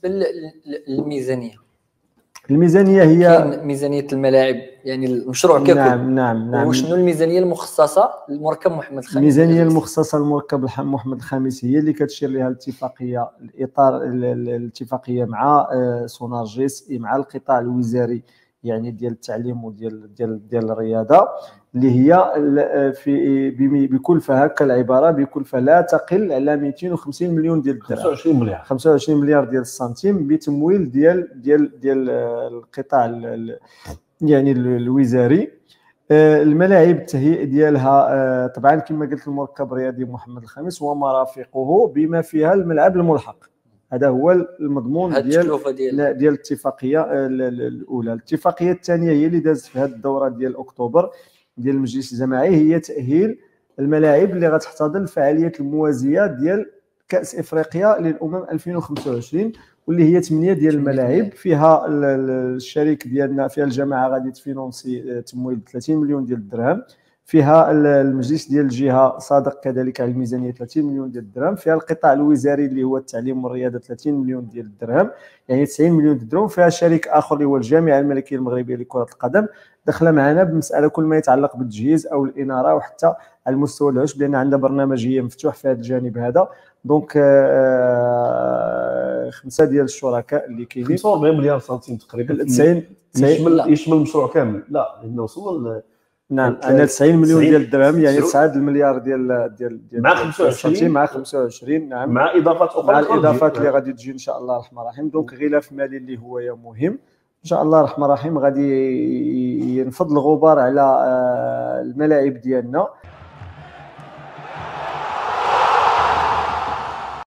بالنسبه للميزانيه، الميزانيه هي كاين ميزانيه الملاعب يعني المشروع ككل. نعم. وشنو الميزانيه المخصصه للمركب محمد الخامس؟ الميزانيه المخصصه للمركب محمد الخامس هي اللي كتشير لها الاتفاقيه، الاطار الاتفاقيه مع سونارجيس، مع القطاع الوزاري يعني ديال التعليم وديال الرياضه، اللي هي في بكلفه هكا العباره، بكلفه لا تقل على 250 مليون ديال الدرهم، 25 مليار ديال السنتيم، بتمويل ديال القطاع يعني الوزاري. الملاعب التهيئ ديالها طبعا كما قلت المركب الرياضي محمد الخامس ومرافقه بما فيها الملعب الملحق. هذا هو المضمون ديال الاتفاقيه الاولى. الاتفاقيه الثانيه هي اللي دازت في هذه الدوره ديال اكتوبر ديال المجلس الجماعي، هي تاهيل الملاعب اللي غتحتضن الفعاليات الموازيه ديال كاس افريقيا للامم 2025، واللي هي 8 ديال الملاعب. فيها الشريك ديالنا، فيها الجماعه غادي تفينونسي تمويل 30 مليون ديال الدرهم، فيها المجلس ديال الجهه صادق كذلك على الميزانيه 30 مليون ديال الدرهم، فيها القطاع الوزاري اللي هو التعليم والرياضه 30 مليون ديال الدرهم يعني 90 مليون ديال الدرهم، فيها شريك اخر اللي هو الجامعه الملكيه المغربيه لكره القدم داخله معنا بمساله كل ما يتعلق بالتجهيز او الاناره، وحتى على المستوى العشب لان عندنا برنامجيه مفتوح في هذا الجانب هذا. دونك 5 ديال الشركاء اللي كاينين، 45 مليار سنتيم تقريبا، 90 يشمل المشروع كامل. لا لانه وصلنا نعم عندنا 90 مليون ديال الدرهم يعني 9 المليار ديال مع 25 مع 25 نعم، مع اضافات اخرى، مع الاضافات اللي غادي تجي ان شاء الله الرحمن الرحيم. دونك غلاف مالي اللي هو مهم ان شاء الله الرحمن الرحيم غادي ينفض الغبار على الملاعب ديالنا.